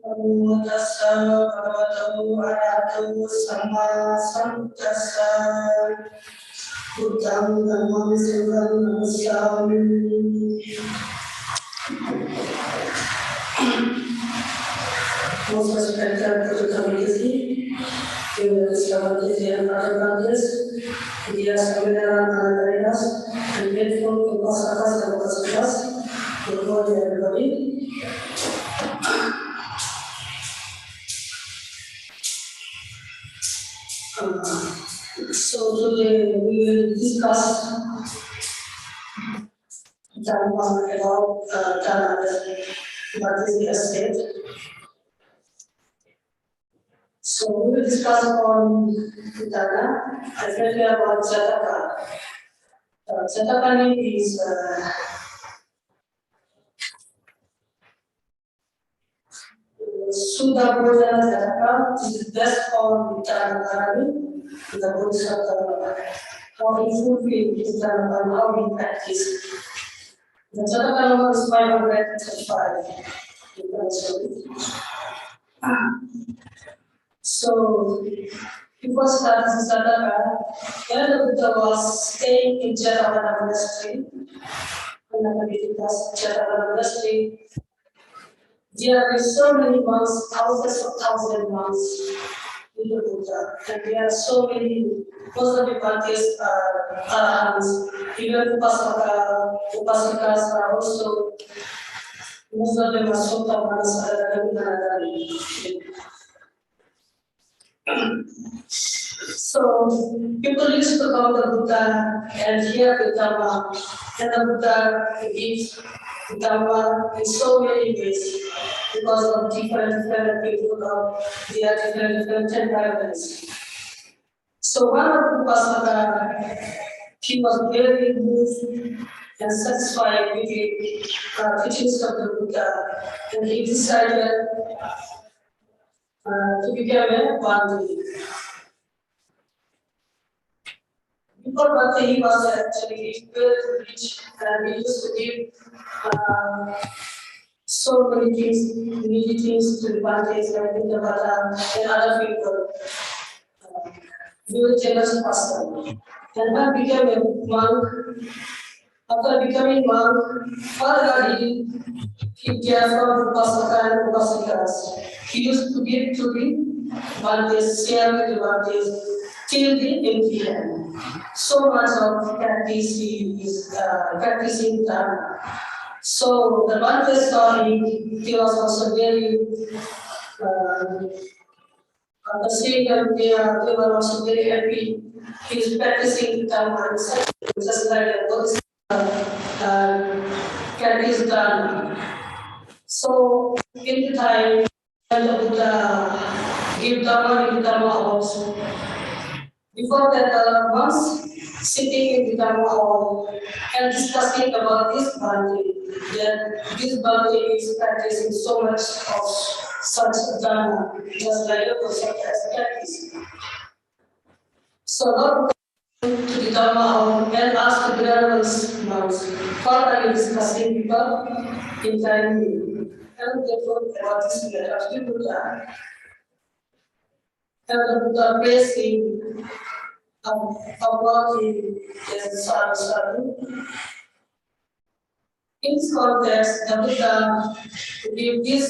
Namo tassa bhagavato arahato samma sambuddhassa. Buddham dhammam sangham namassami. Most respected Buddha community, Discourse and other branches, dear Saminar Anandarias, and grateful Upasakas and Upasikas, good morning everybody. So today we will discuss Dharma about Dana Parami estate. So we will discuss on Dana, especially about Jataka. Jataka is Sudha Bhojana Jataka, is the best form of Dana Parami, the Bodhisattva. How he fulfilled his Dharma and how he practiced. The Jataka number is 535. So, before starting Jataka, when the Buddha was staying in Jataka monastery, monastery, there are so many monks, thousands of monks in the Buddha, and there are so many. Most of the parties are arahants, even upasikas are also. Most of them are Sottamanas. So people used to come to the Buddha and hear the Dhamma, and the Buddha gives Dhamma in so many ways because of different people, they are different temperaments. So one of the Upasaka, he was very moved and satisfied with the teachings of the Buddha, and he decided to become a Bhante. Before Bhante, he was actually very rich, and he used to give so many things, needy things to the Bhantes and the Bhata and other people. Very generous person. And when he became a monk, after becoming monk, further he cared for Upasaka and Upasikas. He used to give to the Bhantes, share with the Bhantes till the empty hand. So much of practice he is practicing Dharma. So the Bhantes saw him, he was also very the same time they were also very happy. He is practicing Dharma just like a Bodhisattva practice Dharma. So in the time when the Buddha gave Dharma also. Before that, once sitting in the Dharma hall and discussing about this Bhante, that this Bhante is practicing so much of such Dharma, just like a Bodhisattva has practiced. So Lord came to the Dharma hall and asked the venerable monks, what are you discussing people in time? And they told about this matter of the Buddha. And the Buddha praised him about his sadhu. In this context, the Buddha gave this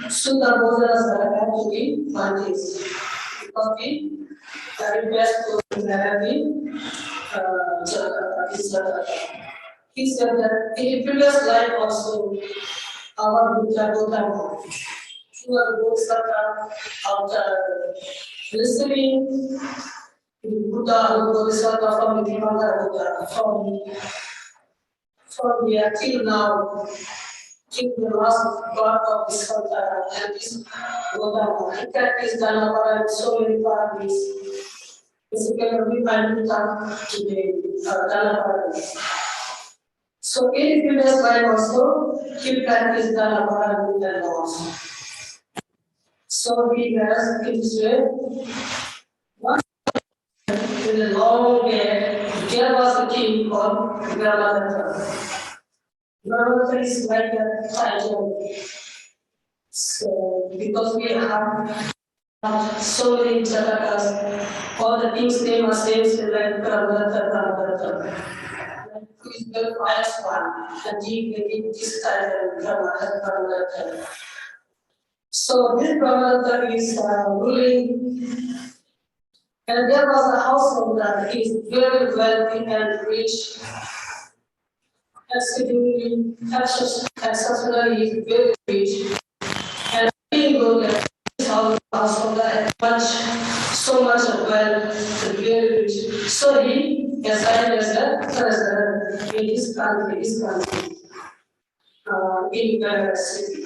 Sudha Bhojana to the Bhantes. Because the request to Naradi he said that in the previous life also, our Buddha he was Bodhisattva after listening Buddha Bodhisattva from the Himalayan Buddha from here till now, till the last part of this and this Buddha. He practiced Dana Parami, so many paramis. Basically, we find Buddha today, Dana Parami. So in previous life also, he practiced Dana Parami and also. So he has in this way, in a long gap there was a king called Brahmadatta. Brahmadatta is like a title. So, because we have so many Jatakas, all the king's name are same, like Brahmadatta, Brahmadatta. Who is the highest one? And he gave this title, Brahmadatta. So this Brahmadatta is ruling, and there was a household that is very wealthy and rich, exceedingly exceptionally is very rich, and he go there. This household that had so much of wealth and very rich. So he assigned as a treasurer in his country, in the city.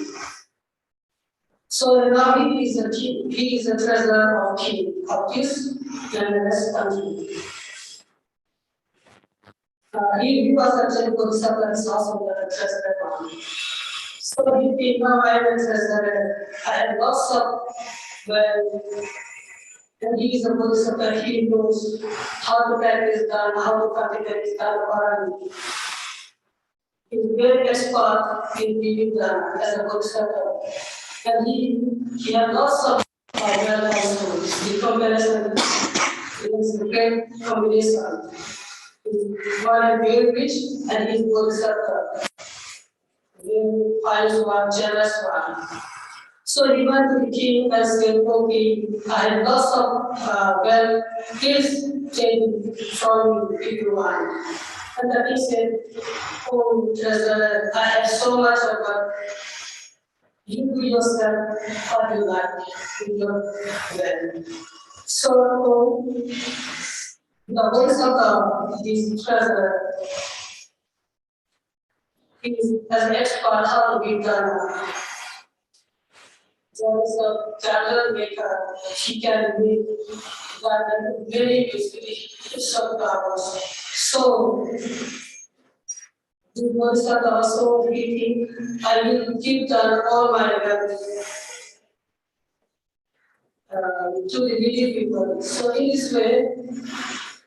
So now he is a king, he is a treasurer of king of this and the rest country. He was actually Bodhisattva is also the treasurer. So he came now I am a treasurer. I have lots of wealth. And he is a Bodhisattva, he knows how to practice Dana, how to cultivate Dana Parami. He is very expert in giving Dana as a Bodhisattva. And he has lots of wealth also. The combination is a great combination. One is very rich and he is Bodhisattva. Very pious one, generous one. So he went to the king and said, okay, I have lots of wealth, please take from me if you want. And the king said, oh, treasurer, I have so much of wealth. You do yourself what you like with your wealth. So the voice of this treasurer is as an expert how to be done. There is a candle maker, she can make that very easily some flowers. So the Bodhisattva also thinking, I will give down all my wealth to the needy people. So in this way,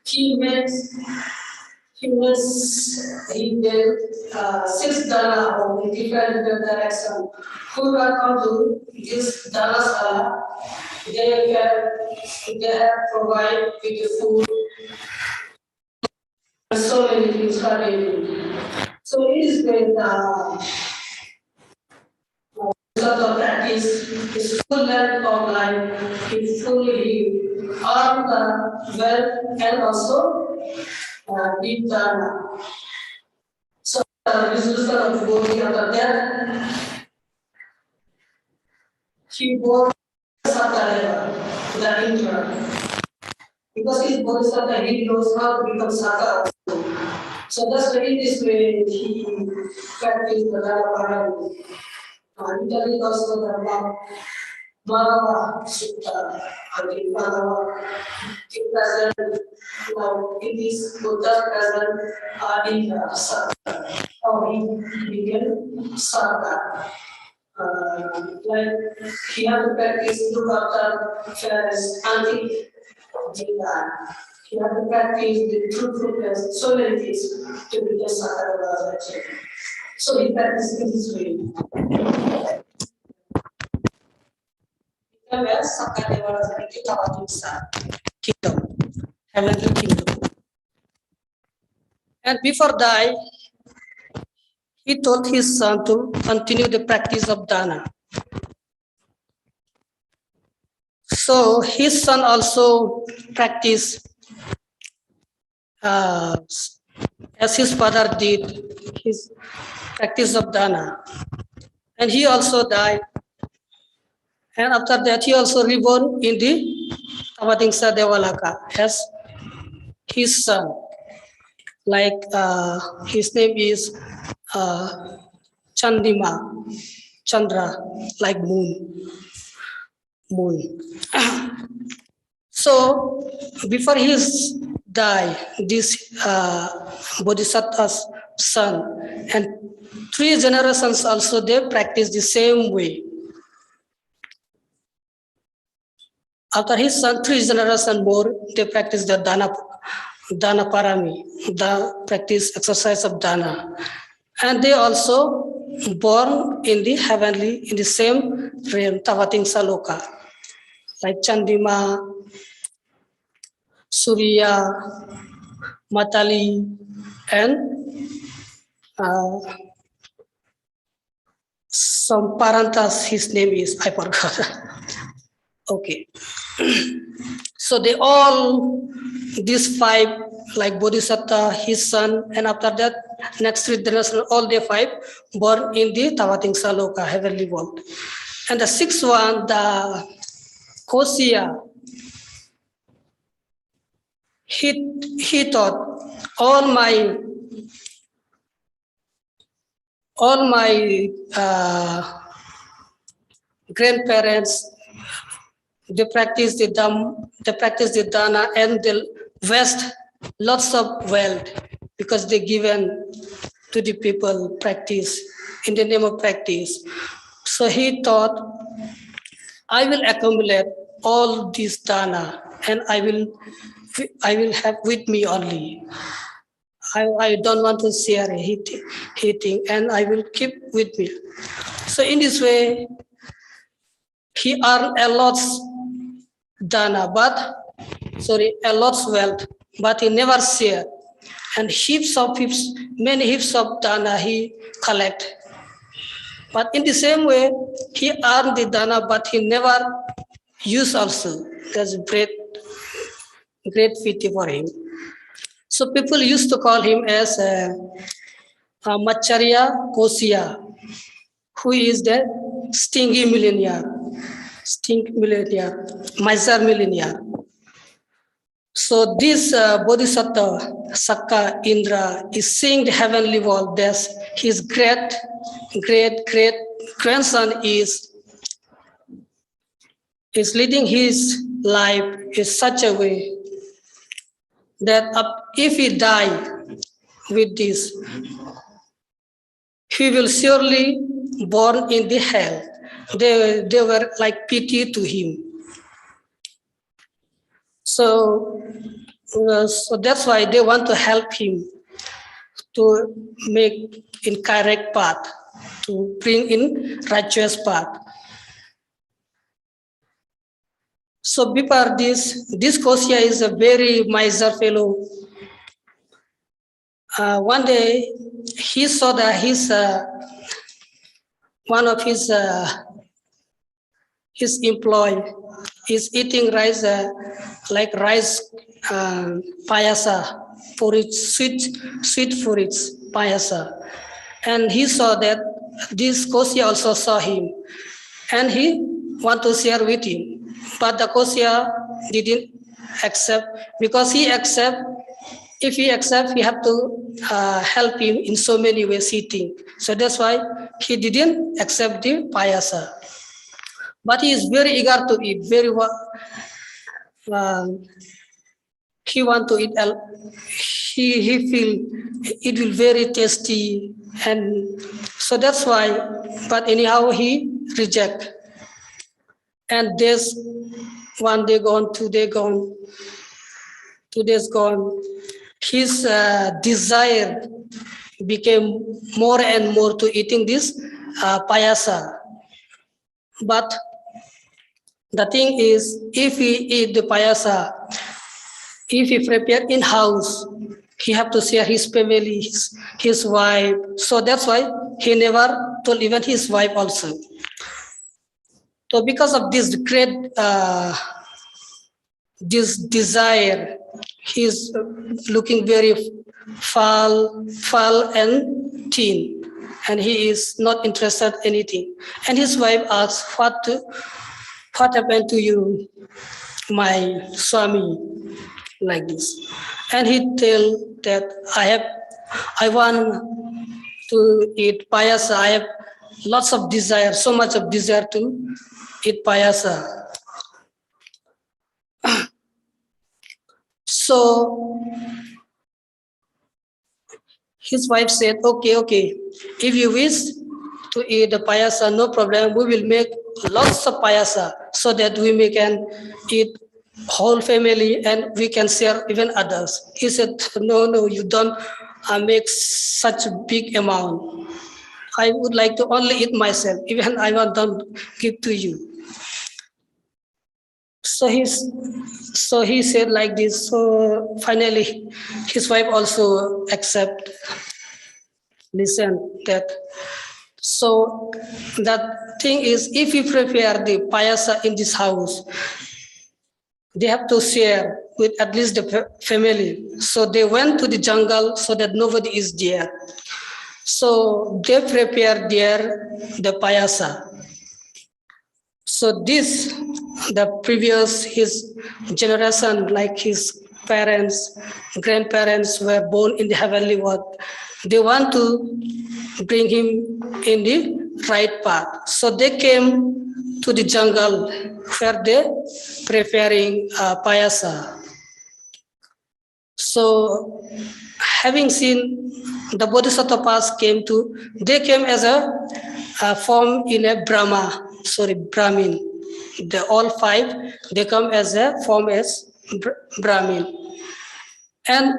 he did 6 dana in different directions. Who will come to this dana sala, they have provide with the food, and so many things are doing. So it is when the practice is full length of life, is fully all the wealth and also deep dharma. So the resolution of Bodhi after death, he bore Sattva the Indra. Because he's Bodhisattva, he knows how to become Sattva. So that's why in this way he practiced the Dana Parami. He telling also the Bhagava Sutta, and Bhagava in present, in this Buddha present in the Sattva, or he became Sattva. Like he had to practice look after fairness, antique Jnana. He had to practice the truthfulness, so many things to become Sattva. So he practiced in this way. Kingdom, heavenly kingdom. And before die, he told his son to continue the practice of dana. So his son also practiced as his father did his practice of dana. And he also died. And after that, he also reborn in the Tamadingsa Devalaka as his son. Like his name is Chandima, Chandra, like moon. So before his die, this Bodhisattva's son and 3 generations also they practice the same way. After his son, 3 generations more, they practice the Dana Parami, the practice exercise of Dana. And they also born in the heavenly, in the same realm, Tavating Saloka, like Chandima, Surya, Matali, and uh, some Parantas, his name is, I forgot. Okay. So they all, these five, like Bodhisattva, his son, and after that, next three generations, all the five born in the Tavating Saloka, heavenly world. And the sixth one, the Kosya, he thought all my grandparents, they practice the dana and they waste lots of wealth because they given to the people practice in the name of practice. So he thought, I will accumulate all this dana and I will have with me only. I don't want to share eating and I will keep with me. So in this way, he earned a lot dana, a lot's wealth, but he never shared. And many heaps of dana he collect. But in the same way, he earned the dana, but he never used also. That's a great pity for him. So people used to call him as Macharya Kosya, who is the stingy millionaire, miser millionaire. So this Bodhisattva, Sakka Indra, is seeing the heavenly world. There's his great grandson is leading his life in such a way that if he die with this, he will surely born in the hell. They were like pity to him. So that's why they want to help him to make in correct path, to bring in righteous path. So before this Kosya is a very miser fellow. One day he saw that one of his employee is eating rice, like rice payasa, porridge, sweet porridge payasa. And he saw that this Kosya also saw him, and he want to share with him. But the Kosya didn't accept, because if he accepts, he have to help him in so many ways eating. So that's why he didn't accept the payasa. But he is very eager to eat, he want to eat. He feel it will very tasty, and so that's why. But anyhow, he reject. And this 1 day gone, 2 day gone, 2 days gone. His desire became more and more to eating this payasa. But the thing is, if he eat the payasa, if he prepare in house, he have to share his family, his wife. So that's why he never told even his wife also. So because of this great this desire, he is looking very foul and thin, and he is not interested in anything. And his wife asks, what happened to you, my Swami, like this? And he tell that I want to eat payasa. I have lots of desire, so much of desire to eat payasa. So his wife said, okay, if you wish to eat the payasa, no problem. We will make lots of payasa so that we can eat whole family and we can share even others. He said, no, you don't make such a big amount. I would like to only eat myself, even I want to give to you. So he said like this. So finally, his wife also listen that. So that thing is, if we prepare the payasa in this house, they have to share with at least the family. So they went to the jungle so that nobody is there. So they prepared there the payasa. So this, the previous, his generation, like his parents, grandparents were born in the heavenly world. They want to bring him in the right path. So they came to the jungle where they preparing payasa. So having seen the Bodhisattvas they came as a form in a Brahmin. All five, they come as a form as Brahmin. And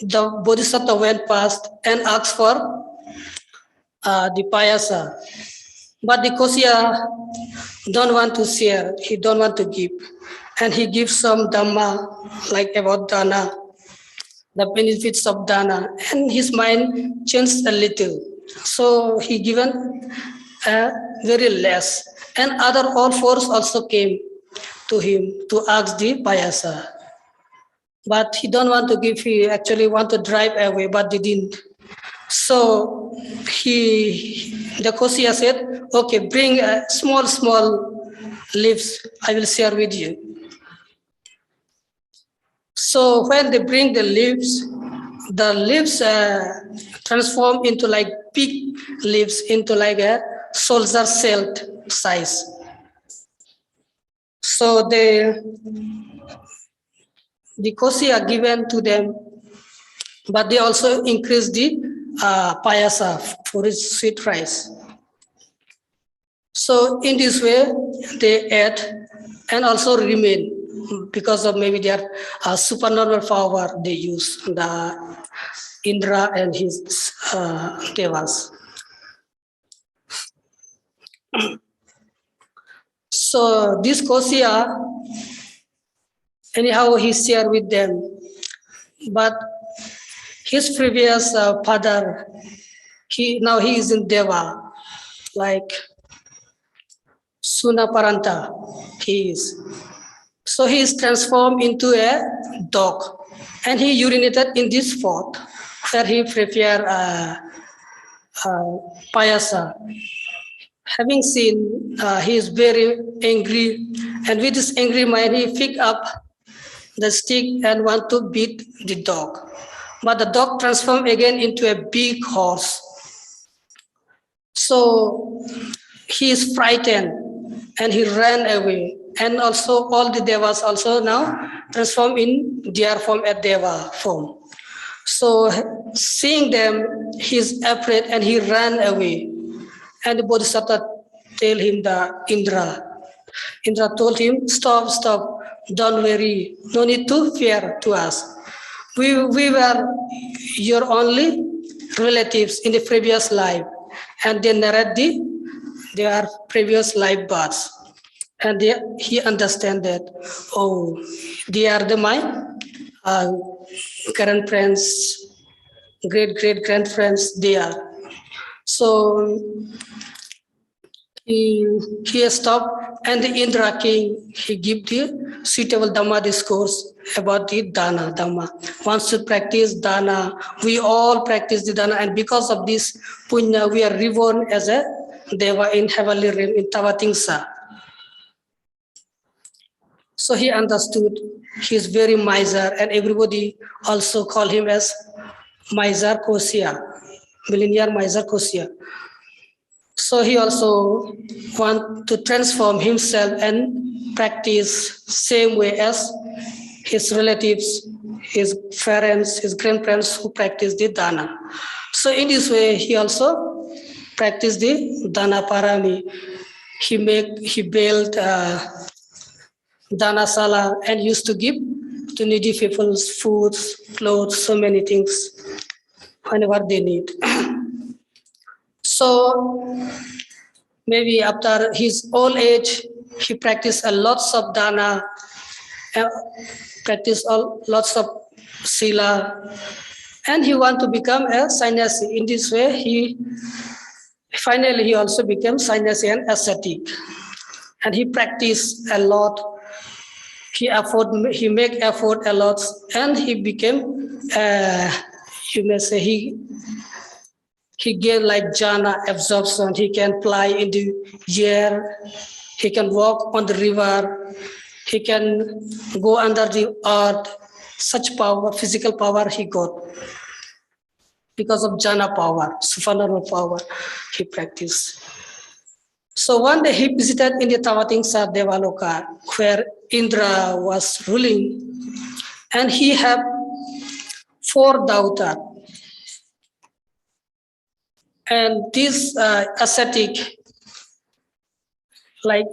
the Bodhisattva went past and asked for the payasa. But the Kosya don't want to share, he don't want to give. And he gives some Dhamma, like about Dana, the benefits of Dana, and his mind changed a little. So he given very less. And other all fours also came to him to ask the payasa. But he don't want to give, he actually want to drive away, but they didn't. So the Kosya said, okay, bring small leaves, I will share with you. So when they bring the leaves transform into like big leaves, into like a soldier shell size. So the Kosi are given to them, but they also increase the payasa for its sweet rice. So in this way, they ate and also remain because of maybe their supernormal power they use, the Indra and his devas. So this Kosya, anyhow, he shared with them, but his previous father, he is in Deva, like Suna Paranta, he is. So he is transformed into a dog, and he urinated in this pot where he prepared payasa. Having seen, he is very angry, and with his angry mind, he picked up the stick and want to beat the dog. But the dog transformed again into a big horse. So he is frightened and he ran away. And also all the devas also now transform in their form, at deva form. So seeing them, he is afraid and he ran away. And the Bodhisattva tell him, Indra told him, stop, don't worry, no need to fear to us. We were your only relatives in the previous life. And they narrate their previous life births. And he understand that, oh, they are my grandparents, great grandparents, they are. So he stopped, and the Indra king, he give the suitable Dhamma discourse about the Dana Dhamma. One should practice Dana. We all practice the Dana, and because of this Punya, we are reborn as a Deva in heavenly realm in Tavatingsa. So he understood he is very miser, and everybody also call him as Miser Kosya, millionaire Miser Kosya. So he also want to transform himself and practice same way as his relatives, his parents, his grandparents who practice the Dana. So in this way, he also practiced the Dana Parami. He built Dhanasala, and used to give to needy people food, clothes, so many things whenever they need. So maybe after his old age, he practiced a lots of dana, practiced lots of sila, and he want to become a sannyasi. In this way, he also became sannyasi and ascetic, and he practiced a lot. He make effort a lot, and he became, you may say, he gained like jhana absorption. He can fly in the air. He can walk on the river. He can go under the earth. Such power, physical power he got because of jhana power, supernatural power he practiced. So one day he visited in the Tavatimsa Devaloka, where Indra was ruling, and he had 4 daughters. And this ascetic, like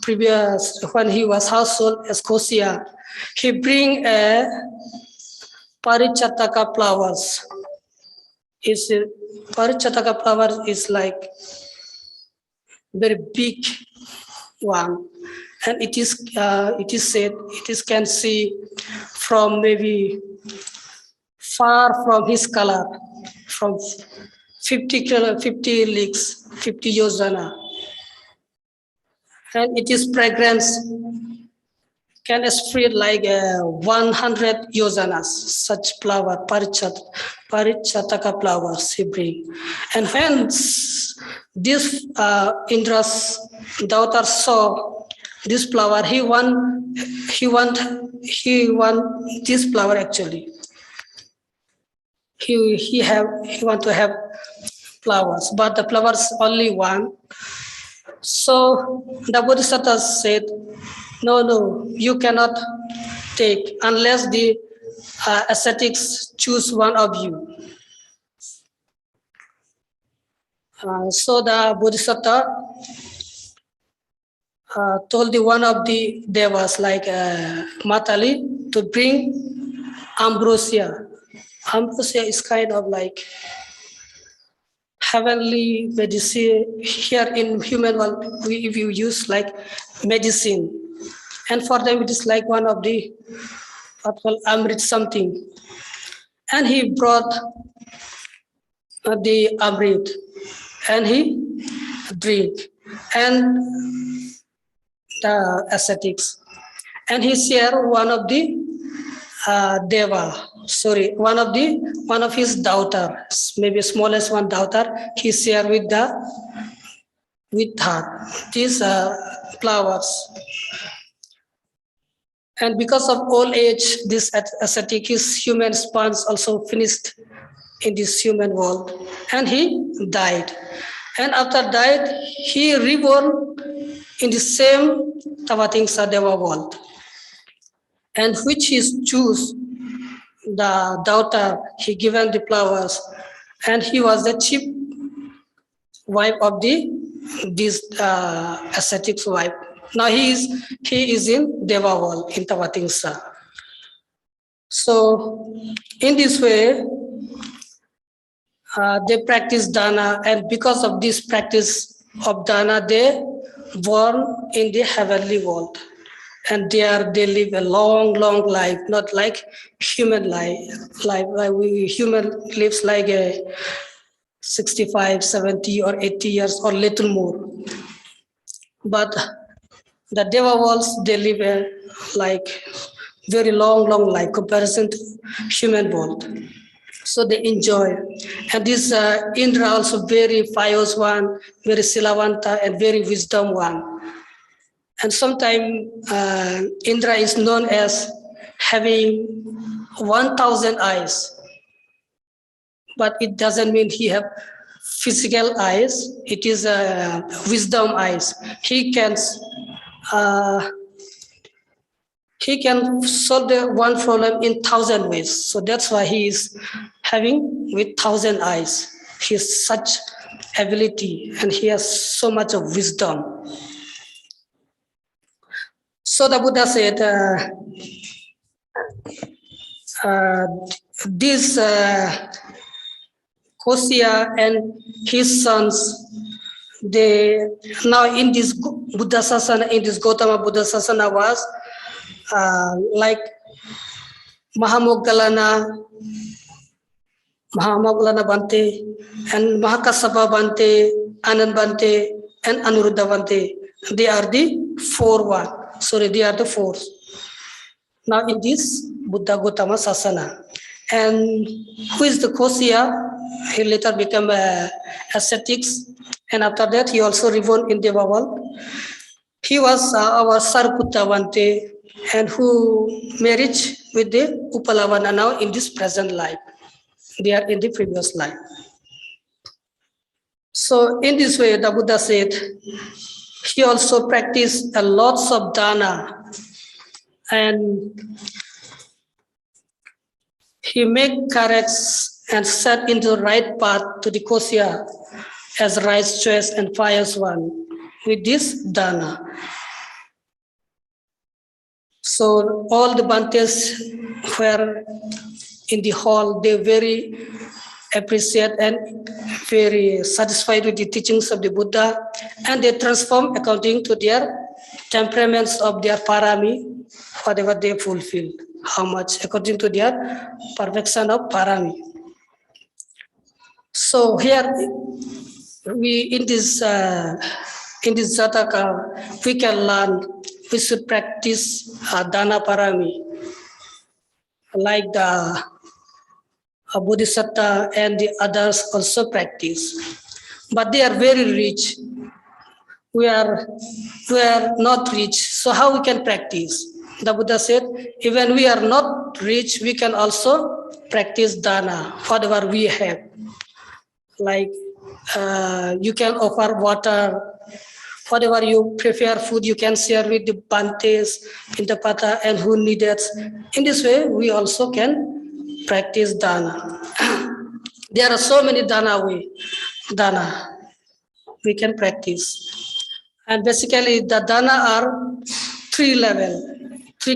previous, when he was household as Kosia, he bring a Parichataka flowers. Parichataka flower is like very big one, and it is said can see from maybe far from his color, from 50 leagues, 50 yojana, and it is fragrance can spread like 100 yojanas. Such flower, parichataka flowers he bring, and hence this Indra's daughter saw this flower. He want this flower actually. He want to have flowers, but the flowers only one. So the Bodhisattva said, no, you cannot take unless the ascetics choose one of you. So the Bodhisattva told the one of the devas like Matali to bring ambrosia. Ambrosia is kind of like heavenly medicine. Here in human world, we use like medicine, and for them it is like one of the what called amrit something. And he brought the amrit, and he drink, and the ascetics, and he share one of the one of his daughters, maybe smallest one daughter, he share with her these flowers. And because of old age, this ascetic, his human span also finished in this human world, and he died. And after died, he reborn in the same Tavatimsa Deva world, and which he choose the daughter, he given the flowers, and he was the chief wife of this ascetic's wife. Now he is in Deva world in Tavatimsa. So in this way, they practice dana, and because of this practice of dana, they born in the heavenly world, and there they live a long life, not like human life. Like human lives like a 65, 70 or 80 years or little more. But the Deva worlds, they live a like very long life comparison to human world. So they enjoy. And this Indra also very pious one, very silavanta, and very wisdom one. And sometimes Indra is known as having 1,000 eyes. But it doesn't mean he have physical eyes. It is wisdom eyes. He can solve the one problem in 1,000 ways. So that's why he is having with 1,000 eyes. He has such ability, and he has so much of wisdom. So the Buddha said, this Kosya and his sons, they now in this Buddha Sasana, in this Gautama Buddha Sasana was like Mahamoggallana Bhante, and Mahakassapa Bhante, Anand Bhante, and Anuruddha Bhante. They are the they are the four. Now in this Buddha Gautama Sasana. And who is the Kosya? He later became ascetics, and after that he also reborn in the world. He was our Sariputta Bhante, and who married with the Upalavana now in this present life. They are in the previous life. So in this way, the Buddha said, he also practiced a lots of dana, and he made correct and set into the right path to the Kosya as right choice and pious one with this dana. So all the Bhantes were in the hall, they very appreciate and very satisfied with the teachings of the Buddha, and they transform according to their temperaments of their parami, whatever they fulfill, how much according to their perfection of parami. So here we in this Jataka we can learn we should practice Dana Parami like the Bodhisattva and the others also practice, but they are very rich. We are not rich, so how we can practice? The Buddha said, even we are not rich, we can also practice dana, whatever we have. Like you can offer water, whatever you prefer food, you can share with the Bhantes in the Pata and who need it. In this way, we also can practice dana. There are so many dana we can practice. And basically the dana are three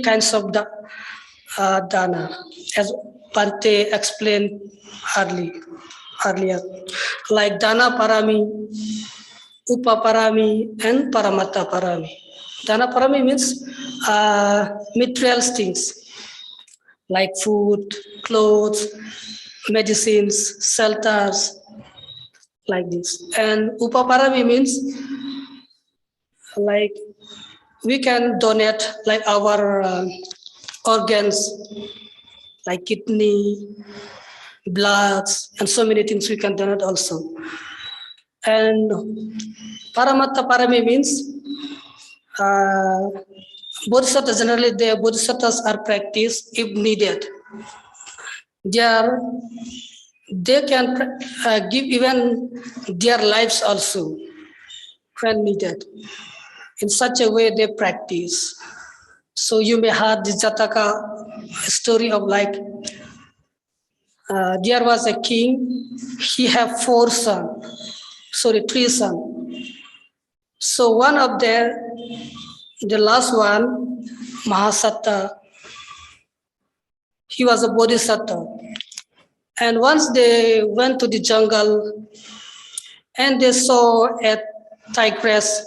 kinds of dana, as Bhante explained earlier, like Dana Parami, Upa Parami, and Paramatta Parami. Dana Parami means material things like food, clothes, medicines, shelters, like this. And Upa Parami means like we can donate like our organs, like kidney, blood, and so many things we can donate also. And Paramatta Parami means Bodhisattvas, generally the Bodhisattvas are practiced if needed. They can give even their lives also when needed. In such a way they practice. So you may have the Jataka story of like there was a king, he had three sons. So one of them, the last one, Mahasatta, he was a bodhisattva. And once they went to the jungle and they saw a tigress.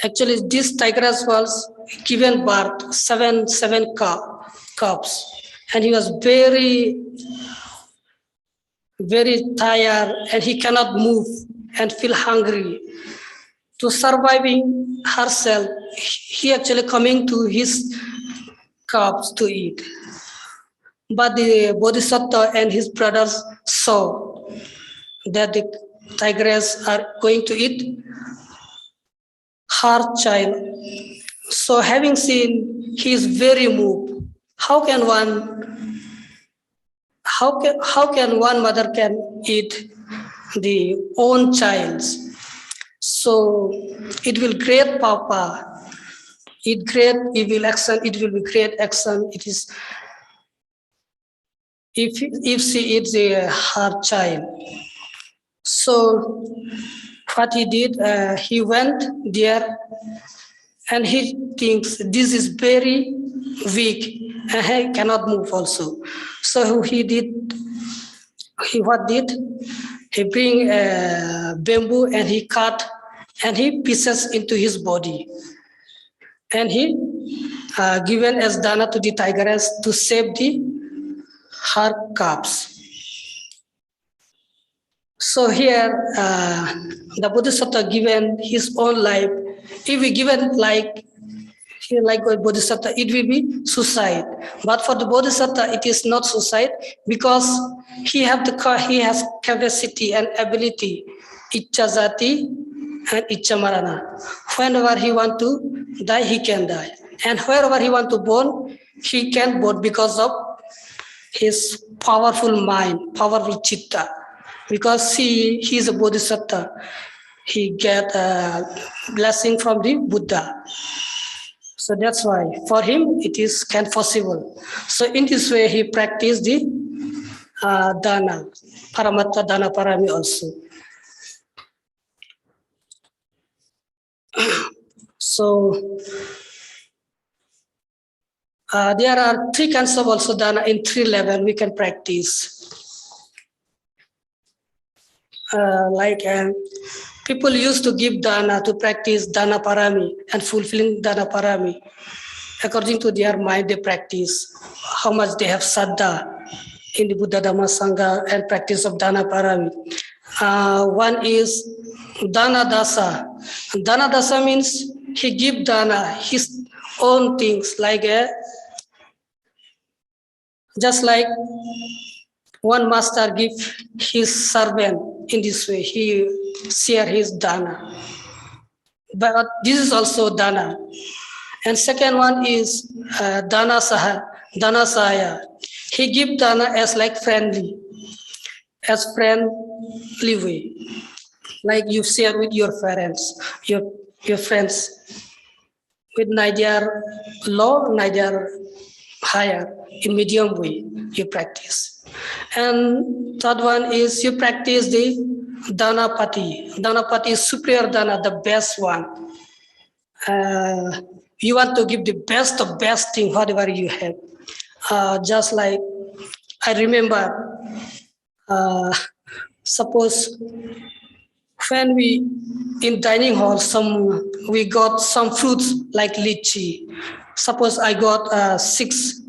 Actually, this tigress was given birth, seven cubs. And he was very, very tired and he cannot move and feel hungry. To surviving herself, he actually coming to his cubs to eat. But the Bodhisattva and his brothers saw that the tigress are going to eat her child. So having seen, he is very moved. How can one mother can eat the own child? So it will create papa. It create evil action. It will be great action. It is if she eats her child. So what he did, he went there and he thinks this is very weak and he cannot move also. So what did? He bring bamboo and he cut and he pieces into his body. And he given as dana to the tigress to save her cubs. So here the Bodhisattva given his own life. If we given like Bodhisattva, it will be suicide. But for the Bodhisattva, it is not suicide because he has capacity and ability, Iccha Jati and Iccha Marana. Whenever he want to die, he can die. And wherever he want to born, he can born because of his powerful mind, powerful chitta. Because he is a Bodhisattva, he get a blessing from the Buddha. So that's why for him it is possible. So in this way he practiced the dana, paramatta dana parami also. So there are 3 kinds of also dana in 3 levels we can practice. People used to give dana to practice dana parami and fulfilling dana parami. According to their mind, they practice how much they have saddha in the Buddha Dhamma Sangha and practice of dana parami. One is dana dasa. Dana dasa means he give dana, his own things, just like one master give his servant in this way, he share his dana. But this is also dana. And second one is dana sahaya. He give dana as friendly way. Like you share with your parents, your friends, with neither low, neither higher, in medium way you practice. And third one is you practice the Dhanapati. Dhanapati is superior dana, the best one. You want to give the best of best thing, whatever you have. Just like I remember, suppose when we in dining hall, we got some fruits like lychee. Suppose I got 6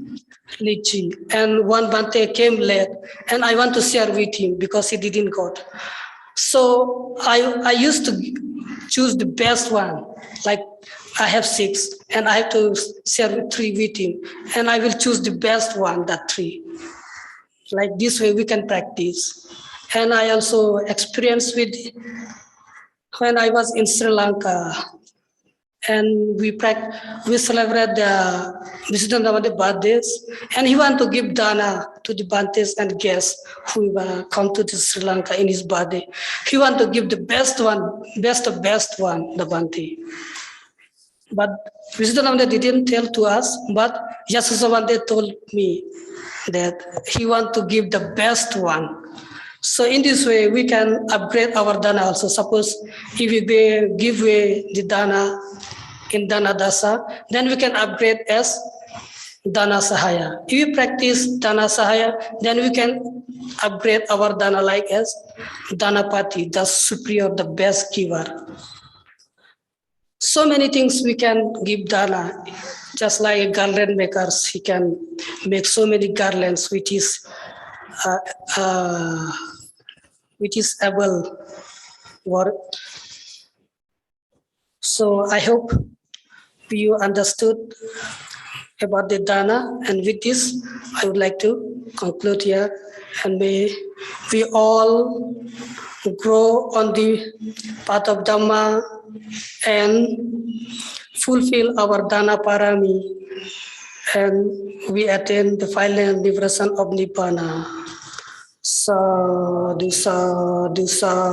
lychee and one Bhante came late and I want to share with him because he didn't got. So I used to choose the best one, like I have 6 and I have to share 3 with him and I will choose the best one, that 3. Like this way we can practice. And I also experienced with when I was in Sri Lanka and we celebrate the Vishnudham's birthdays, and he want to give dana to the Bhantes and guests who come to Sri Lanka in his birthday. He want to give the best one, best of best one, the Bhante. But Vishnudham's didn't tell to us, but Yasosavante told me that he want to give the best one. So in this way, we can upgrade our dana also. Suppose if we give away the dana in dana dasa, then we can upgrade as dana sahaya. If we practice dana sahaya, then we can upgrade our dana like as dhanapati, the superior, the best giver. So many things we can give dana. Just like garland makers, he can make so many garlands, which is able work. So I hope you understood about the dana, and with this I would like to conclude here, and may we all grow on the path of Dhamma and fulfill our dana parami, and we attain the final liberation of Nibbana. Sadhu, sadhu, sadhu.